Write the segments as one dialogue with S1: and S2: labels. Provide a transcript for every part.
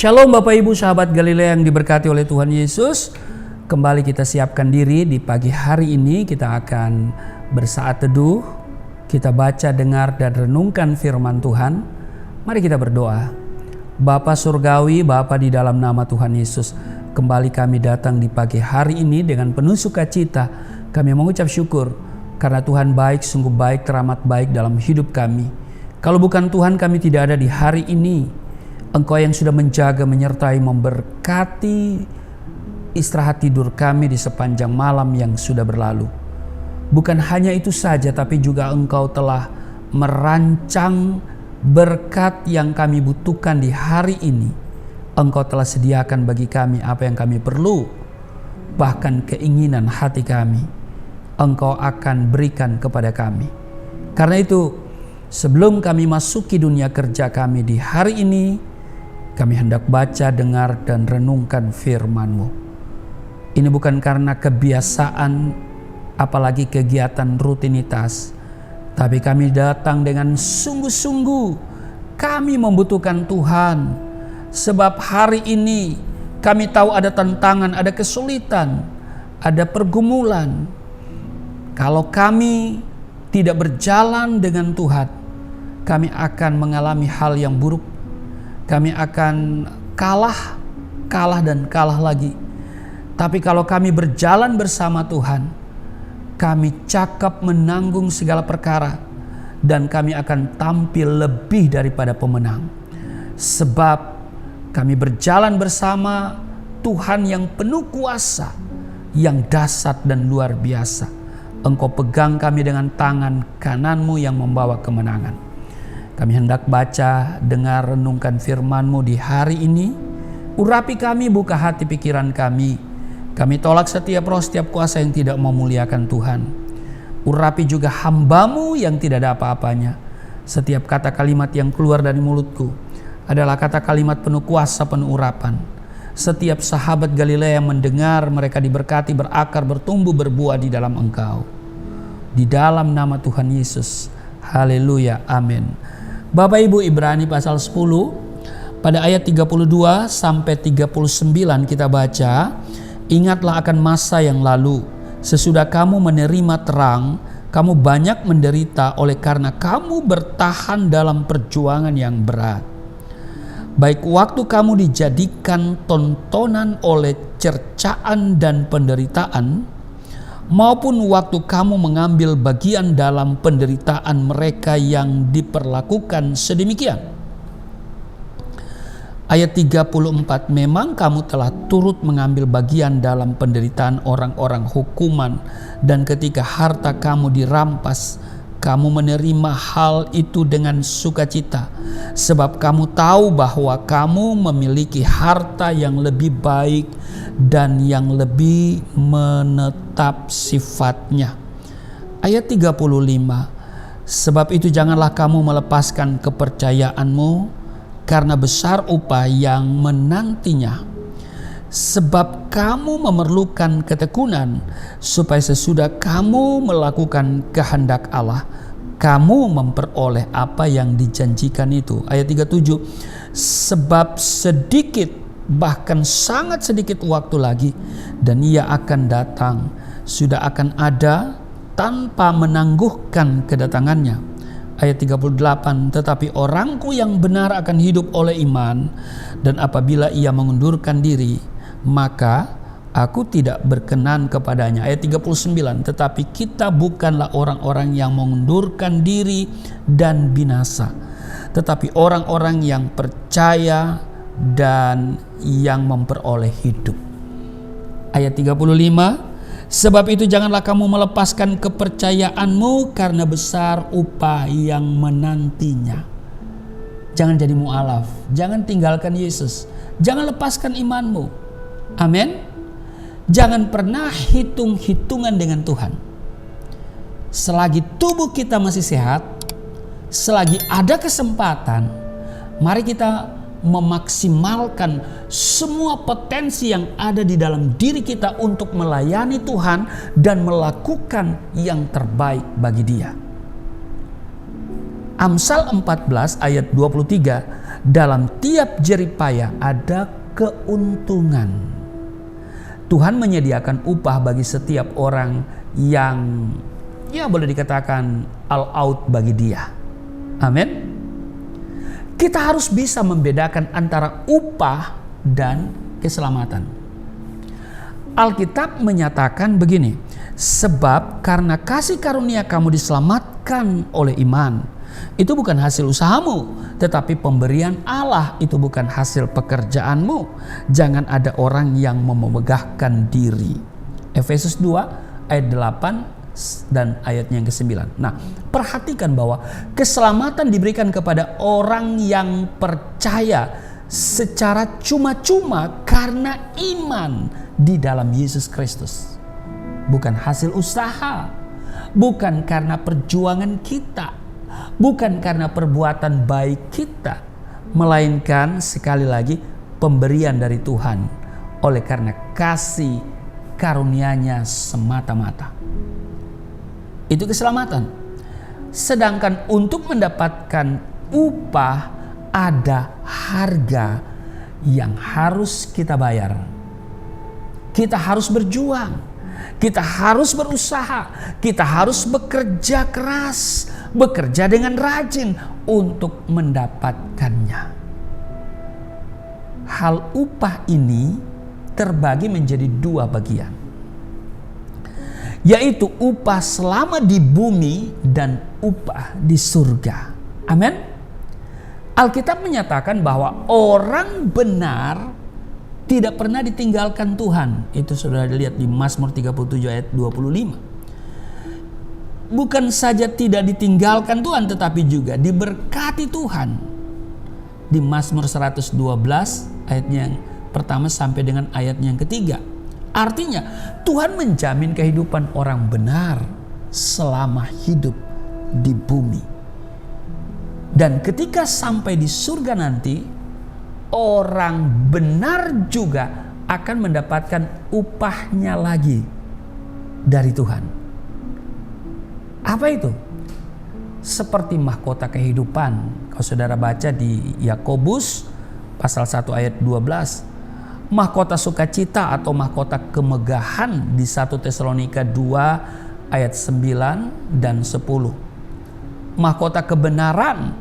S1: Shalom Bapak Ibu sahabat Galilea yang diberkati oleh Tuhan Yesus. Kembali kita siapkan diri di pagi hari ini. Kita akan bersaat teduh. Kita baca, dengar, dan renungkan firman Tuhan. Mari kita berdoa. Bapa Surgawi, Bapa di dalam nama Tuhan Yesus, kembali kami datang di pagi hari ini dengan penuh sukacita. Kami mengucap syukur karena Tuhan baik, sungguh baik, teramat baik dalam hidup kami. Kalau bukan Tuhan, kami tidak ada di hari ini. Engkau yang sudah menjaga, menyertai, memberkati istirahat tidur kami di sepanjang malam yang sudah berlalu. Bukan hanya itu saja, tapi juga Engkau telah merancang berkat yang kami butuhkan di hari ini. Engkau telah sediakan bagi kami apa yang kami perlu, bahkan keinginan hati kami, Engkau akan berikan kepada kami. Karena itu, sebelum kami masuki dunia kerja kami di hari ini, kami hendak baca, dengar, dan renungkan firman-Mu. Ini bukan karena kebiasaan, apalagi kegiatan rutinitas, tapi kami datang dengan sungguh-sungguh. Kami membutuhkan Tuhan, sebab hari ini kami tahu ada tantangan, ada kesulitan, ada pergumulan. Kalau kami tidak berjalan dengan Tuhan, kami akan mengalami hal yang buruk. Kami akan kalah dan kalah lagi. Tapi kalau kami berjalan bersama Tuhan, kami cakap menanggung segala perkara, dan kami akan tampil lebih daripada pemenang. Sebab kami berjalan bersama Tuhan yang penuh kuasa, yang dahsyat dan luar biasa. Engkau pegang kami dengan tangan kanan-Mu yang membawa kemenangan. Kami hendak baca, dengar, renungkan firman-Mu di hari ini. Urapi kami, buka hati pikiran kami. Kami tolak setiap roh, setiap kuasa yang tidak memuliakan Tuhan. Urapi juga hamba-Mu yang tidak ada apa-apanya. Setiap kata kalimat yang keluar dari mulutku adalah kata kalimat penuh kuasa, penuh urapan. Setiap sahabat Galilea yang mendengar, mereka diberkati, berakar, bertumbuh, berbuah di dalam Engkau. Di dalam nama Tuhan Yesus. Haleluya, amin. Bapak Ibu, Ibrani pasal 10 pada ayat 32 sampai 39 kita baca, ingatlah akan masa yang lalu, sesudah kamu menerima terang, kamu banyak menderita oleh karena kamu bertahan dalam perjuangan yang berat. Baik waktu kamu dijadikan tontonan oleh cercaan dan penderitaan, maupun waktu kamu mengambil bagian dalam penderitaan mereka yang diperlakukan sedemikian. Ayat 34, memang kamu telah turut mengambil bagian dalam penderitaan orang-orang hukuman, dan ketika harta kamu dirampas, kamu menerima hal itu dengan sukacita, sebab kamu tahu bahwa kamu memiliki harta yang lebih baik dan yang lebih menetap sifatnya. Ayat 35, sebab itu janganlah kamu melepaskan kepercayaanmu, karena besar upah yang menantinya. Sebab kamu memerlukan ketekunan, supaya sesudah kamu melakukan kehendak Allah, kamu memperoleh apa yang dijanjikan itu. Ayat 37, sebab sedikit, bahkan sangat sedikit waktu lagi, dan ia akan datang, sudah akan ada tanpa menangguhkan kedatangannya. Ayat 38, tetapi orangku yang benar akan hidup oleh iman, dan apabila ia mengundurkan diri, maka aku tidak berkenan kepadanya. Ayat 39, tetapi kita bukanlah orang-orang yang mengundurkan diri dan binasa, tetapi orang-orang yang percaya dan yang memperoleh hidup. Ayat 35, sebab itu janganlah kamu melepaskan kepercayaanmu, karena besar upah yang menantinya. Jangan jadi mu'alaf, jangan tinggalkan Yesus, jangan lepaskan imanmu. Amin. Jangan pernah hitung-hitungan dengan Tuhan. Selagi tubuh kita masih sehat, selagi ada kesempatan, mari kita memaksimalkan semua potensi yang ada di dalam diri kita untuk melayani Tuhan dan melakukan yang terbaik bagi Dia. Amsal 14 ayat 23, dalam tiap jeripaya ada keuntungan. Tuhan menyediakan upah bagi setiap orang yang boleh dikatakan all out bagi dia. Amin. Kita harus bisa membedakan antara upah dan keselamatan. Alkitab menyatakan begini, sebab karena kasih karunia kamu diselamatkan oleh iman. Itu bukan hasil usahamu, tetapi pemberian Allah. Itu bukan hasil pekerjaanmu. Jangan ada orang yang memegahkan diri. Efesus 2 ayat 8 dan ayatnya yang ke-9. Nah, perhatikan bahwa keselamatan diberikan kepada orang yang percaya secara cuma-cuma karena iman di dalam Yesus Kristus. Bukan hasil usaha, bukan karena perjuangan kita, bukan karena perbuatan baik kita, melainkan sekali lagi pemberian dari Tuhan oleh karena kasih karunia-Nya semata-mata. Itu keselamatan. Sedangkan untuk mendapatkan upah ada harga yang harus kita bayar. Kita harus berjuang, kita harus berusaha, kita harus bekerja keras, bekerja dengan rajin untuk mendapatkannya. Hal upah ini terbagi menjadi dua bagian, yaitu upah selama di bumi dan upah di surga. Amin. Alkitab menyatakan bahwa orang benar tidak pernah ditinggalkan Tuhan. Itu sudah dilihat di Mazmur 37 ayat 25. Bukan saja tidak ditinggalkan Tuhan, tetapi juga diberkati Tuhan. Di Mazmur 112 ayatnya yang pertama sampai dengan ayatnya yang ketiga. Artinya Tuhan menjamin kehidupan orang benar selama hidup di bumi. Dan ketika sampai di surga nanti, orang benar juga akan mendapatkan upahnya lagi dari Tuhan. Apa itu? Seperti mahkota kehidupan. Kalau saudara baca di Yakobus pasal 1 ayat 12, mahkota sukacita atau mahkota kemegahan di 1 Tesalonika 2 ayat 9 dan 10. Mahkota kebenaran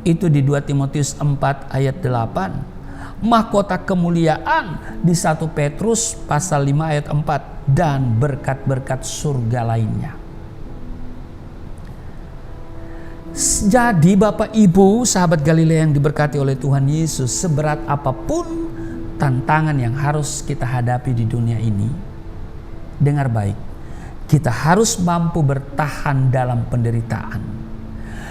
S1: itu di 2 Timotius 4 ayat 8. Mahkota kemuliaan di 1 Petrus pasal 5 ayat 4 dan berkat-berkat surga lainnya. Jadi Bapak Ibu sahabat Galilea yang diberkati oleh Tuhan Yesus, seberat apapun tantangan yang harus kita hadapi di dunia ini, dengar baik, kita harus mampu bertahan dalam penderitaan.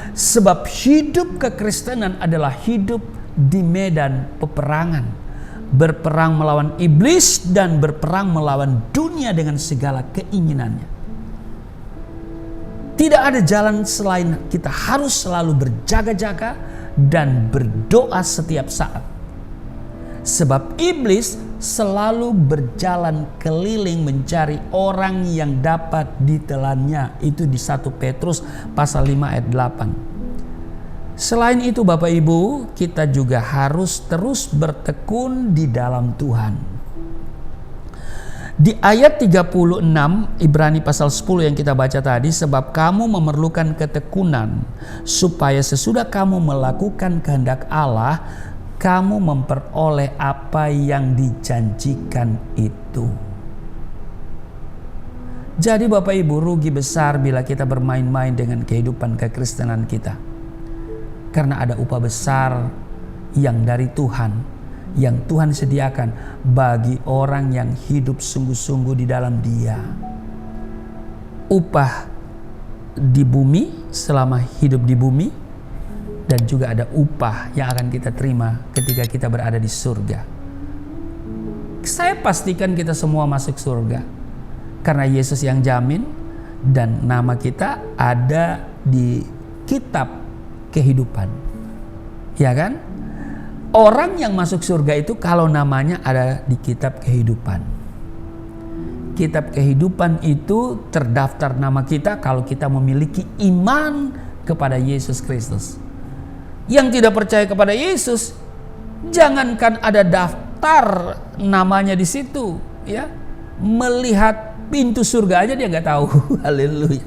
S1: Sebab hidup kekristenan adalah hidup di medan peperangan. Berperang melawan iblis dan berperang melawan dunia dengan segala keinginannya. Tidak ada jalan selain kita harus selalu berjaga-jaga dan berdoa setiap saat. Sebab iblis selalu berjalan keliling mencari orang yang dapat ditelannya. Itu di 1 Petrus pasal 5 ayat 8. Selain itu Bapak Ibu, kita juga harus terus bertekun di dalam Tuhan. Di ayat 36 Ibrani pasal 10 yang kita baca tadi, sebab kamu memerlukan ketekunan supaya sesudah kamu melakukan kehendak Allah, kamu memperoleh apa yang dijanjikan itu. Jadi Bapak Ibu, rugi besar bila kita bermain-main dengan kehidupan kekristenan kita. Karena ada upah besar yang dari Tuhan, yang Tuhan sediakan bagi orang yang hidup sungguh-sungguh di dalam Dia. Upah di bumi selama hidup di bumi, dan juga ada upah yang akan kita terima ketika kita berada di surga. Saya pastikan kita semua masuk surga karena Yesus yang jamin, dan nama kita ada di kitab kehidupan, ya kan? Orang yang masuk surga itu kalau namanya ada di kitab kehidupan. Kitab kehidupan itu terdaftar nama kita kalau kita memiliki iman kepada Yesus Kristus. yang tidak percaya kepada Yesus, jangankan ada daftar namanya di situ, ya, melihat pintu surga aja dia nggak tahu. Haleluya.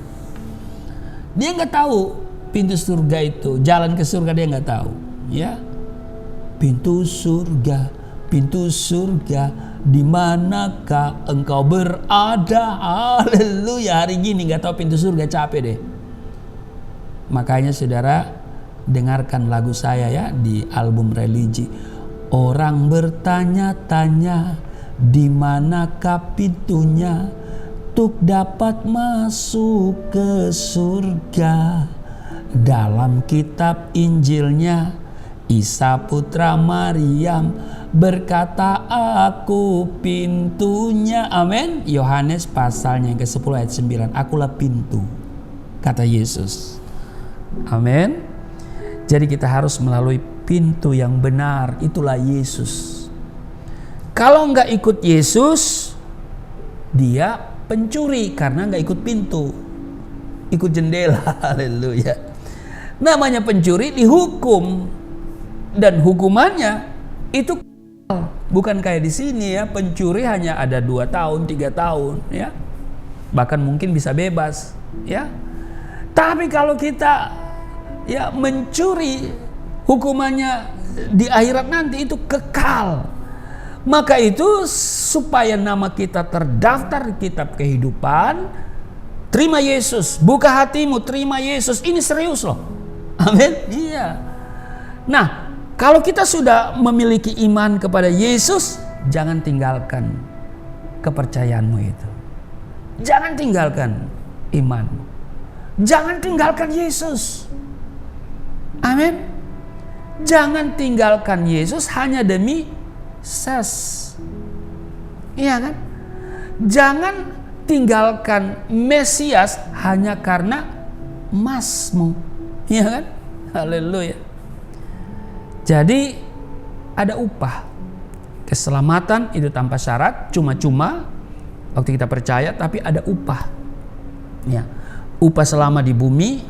S1: Dia nggak tahu pintu surga itu, jalan ke surga dia nggak tahu, ya. Pintu surga, di manakah engkau berada? Haleluya. Hari gini nggak tahu pintu surga, capek deh. Makanya saudara, dengarkan lagu saya ya di album religi. Orang bertanya-tanya, di manakah pintunya untuk dapat masuk ke surga? Dalam kitab Injilnya, Isa putra Maryam berkata, aku pintunya. Amin. Yohanes pasalnya yang ke-10 ayat 9. Akulah pintu, kata Yesus. Amin. Jadi kita harus melalui pintu yang benar, itulah Yesus. Kalau nggak ikut Yesus, dia pencuri karena nggak ikut pintu, ikut jendela. Haleluya. Namanya pencuri dihukum, dan hukumannya itu bukan kayak di sini ya, pencuri hanya ada 2 tahun, 3 tahun ya. Bahkan mungkin bisa bebas ya. Tapi kalau kita ya mencuri, hukumannya di akhirat nanti itu kekal. Maka itu supaya nama kita terdaftar di kitab kehidupan, terima Yesus, buka hatimu, terima Yesus. Ini serius loh. Amin. Iya. Nah, kalau kita sudah memiliki iman kepada Yesus, jangan tinggalkan kepercayaanmu itu. Jangan tinggalkan imanmu. Jangan tinggalkan Yesus. Amin. Jangan tinggalkan Yesus hanya demi ses. Iya kan? Jangan tinggalkan Mesias hanya karena emasmu. Iya kan? Haleluya. Jadi ada upah. Keselamatan itu tanpa syarat, cuma-cuma waktu kita percaya, tapi ada upah. Ya. Upah selama di bumi,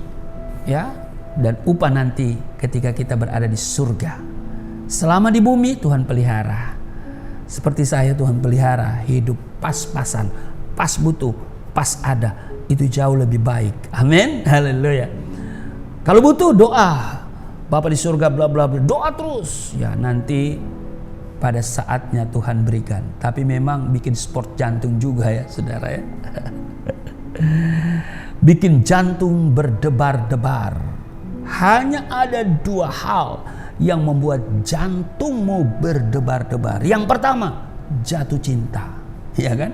S1: ya, dan upah nanti ketika kita berada di surga. Selama di bumi Tuhan pelihara. Seperti saya, Tuhan pelihara hidup pas-pasan, pas butuh, pas ada. Itu jauh lebih baik. Amin. Haleluya. Kalau butuh, doa. Bapa di surga bla bla bla, doa terus. Ya, nanti pada saatnya Tuhan berikan. Tapi memang bikin sport jantung juga ya, saudara ya. Bikin jantung berdebar-debar. Hanya ada 2 hal yang membuat jantungmu berdebar-debar. Yang pertama, jatuh cinta. Ya kan?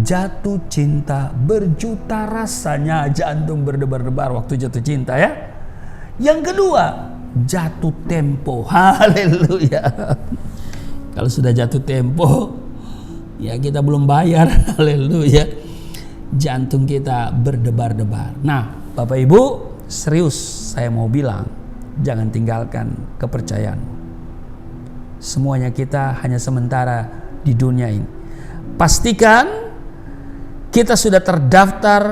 S1: Jatuh cinta, berjuta rasanya jantung berdebar-debar waktu jatuh cinta ya. Yang kedua, jatuh tempo. Haleluya. Kalau sudah jatuh tempo, ya kita belum bayar. Haleluya. Jantung kita berdebar-debar. Nah, Bapak Ibu, serius saya mau bilang, jangan tinggalkan kepercayaan. Semuanya kita hanya sementara di dunia ini. Pastikan kita sudah terdaftar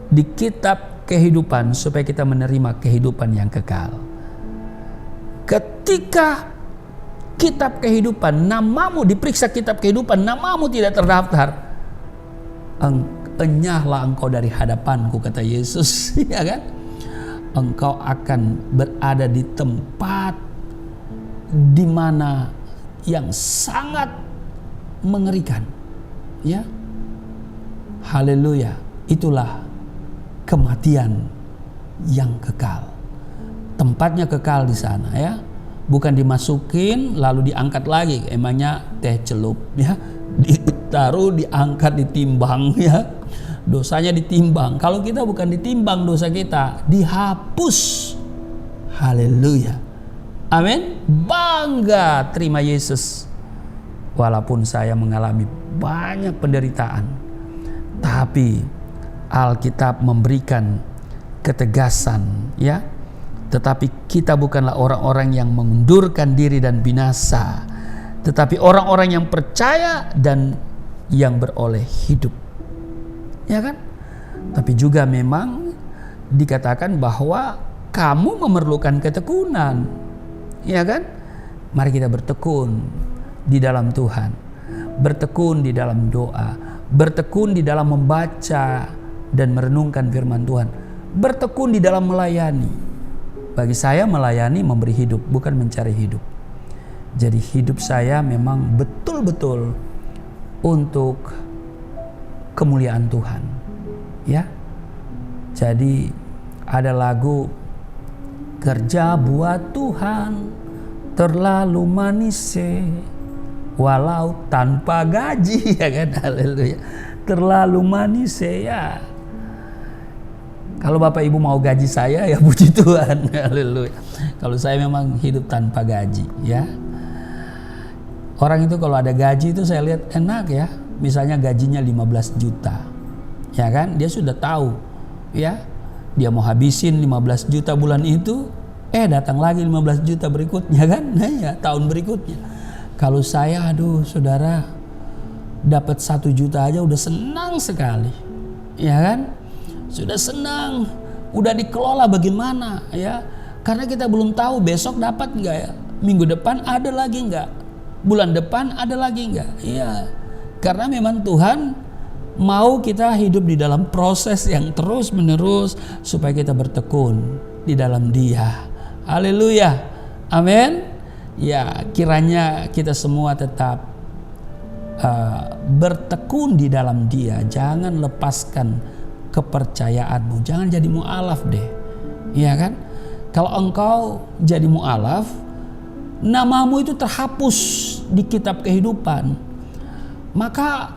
S1: di kitab kehidupan supaya kita menerima kehidupan yang kekal. Ketika kitab kehidupan, namamu diperiksa kitab kehidupan, namamu tidak terdaftar, enyahlah engkau dari hadapanku, kata Yesus. Ya kan? Engkau akan berada di tempat di mana yang sangat mengerikan. Ya. Haleluya. Itulah kematian yang kekal. Tempatnya kekal di sana ya. Bukan dimasukin lalu diangkat lagi. Emangnya teh celup ya. Ditaruh, diangkat, ditimbang ya. Dosanya ditimbang. Kalau kita bukan ditimbang dosa kita, dihapus. Haleluya. Amin. Bangga terima Yesus. Walaupun saya mengalami banyak penderitaan, tapi Alkitab memberikan ketegasan ya. Tetapi kita bukanlah orang-orang yang mengundurkan diri dan binasa, tetapi orang-orang yang percaya dan yang beroleh hidup. Ya kan? Tapi juga memang dikatakan bahwa kamu memerlukan ketekunan, ya kan? Mari kita bertekun di dalam Tuhan, bertekun di dalam doa, bertekun di dalam membaca dan merenungkan firman Tuhan, bertekun di dalam melayani. Bagi saya melayani memberi hidup, bukan mencari hidup. Jadi hidup saya memang betul-betul untuk kemuliaan Tuhan, ya. Jadi ada lagu, kerja buat Tuhan terlalu manis walau tanpa gaji, ya kan? Haleluya. Terlalu manis ya. Kalau Bapak Ibu mau gaji saya, ya puji Tuhan. Haleluya. Kalau saya memang hidup tanpa gaji, ya. Orang itu kalau ada gaji itu saya lihat enak ya. Misalnya gajinya 15 juta. Ya kan? Dia sudah tahu, ya. Dia mau habisin 15 juta bulan itu, datang lagi 15 juta berikutnya kan? Nah ya, tahun berikutnya. Kalau saya, aduh saudara, dapat 1 juta aja udah senang sekali. Ya kan? Sudah senang, udah dikelola bagaimana ya? Karena kita belum tahu besok dapat nggak ya? Minggu depan ada lagi nggak? Bulan depan ada lagi nggak? Iya. Karena memang Tuhan mau kita hidup di dalam proses yang terus menerus supaya kita bertekun di dalam Dia. Haleluya. Amin. Ya, kiranya kita semua tetap bertekun di dalam Dia. Jangan lepaskan kepercayaanmu. Jangan jadi mu'alaf deh. Iya kan? Kalau engkau jadi mu'alaf, namamu itu terhapus di kitab kehidupan. Maka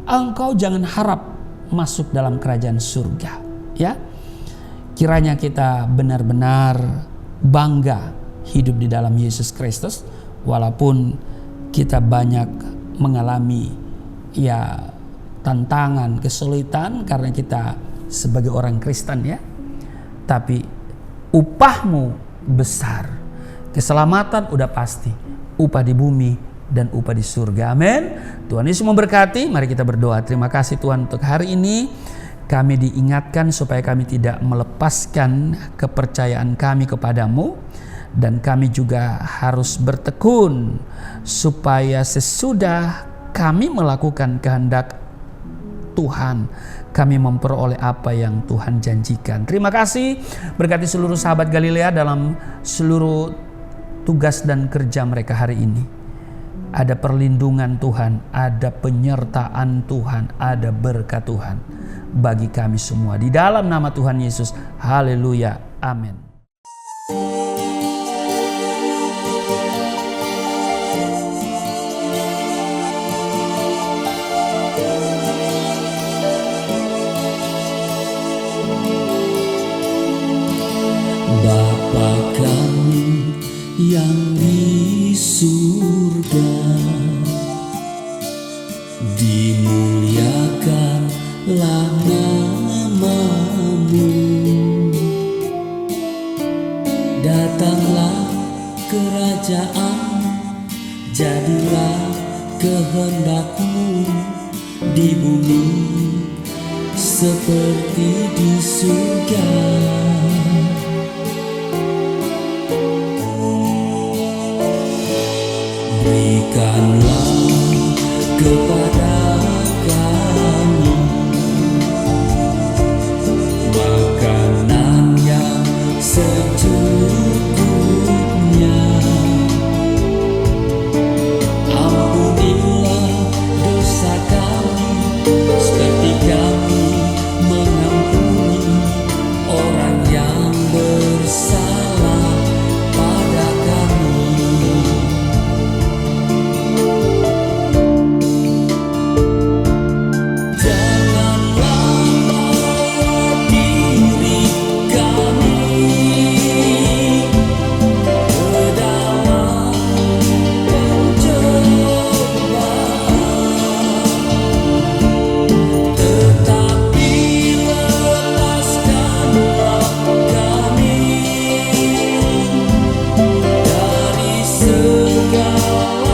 S1: engkau jangan harap masuk dalam kerajaan surga, ya. Kiranya kita benar-benar bangga hidup di dalam Yesus Kristus, walaupun kita banyak mengalami ya tantangan, kesulitan karena kita sebagai orang Kristen, ya. Tapi upahmu besar. Keselamatan udah pasti. Upah di bumi dan upah di surga. Amin. Tuhan Yesus memberkati. Mari kita berdoa. Terima kasih Tuhan untuk hari ini. Kami diingatkan supaya kami tidak melepaskan kepercayaan kami kepadamu. Dan kami juga harus bertekun supaya sesudah kami melakukan kehendak Tuhan, kami memperoleh apa yang Tuhan janjikan. Terima kasih. Berkati seluruh sahabat Galilea dalam seluruh tugas dan kerja mereka hari ini. Ada perlindungan Tuhan, ada penyertaan Tuhan, ada berkat Tuhan bagi kami semua. Di dalam nama Tuhan Yesus, haleluya, amin.
S2: Bapa kami yang di surga, dimuliakanlah namamu. Datanglah kerajaan, jadilah kehendakmu di bumi seperti di surga. Berikanlah kepada kami makanan yang secukupnya. Ampunilah dosa kami seperti kami mengampuni orang yang bersalah pada kami. Segala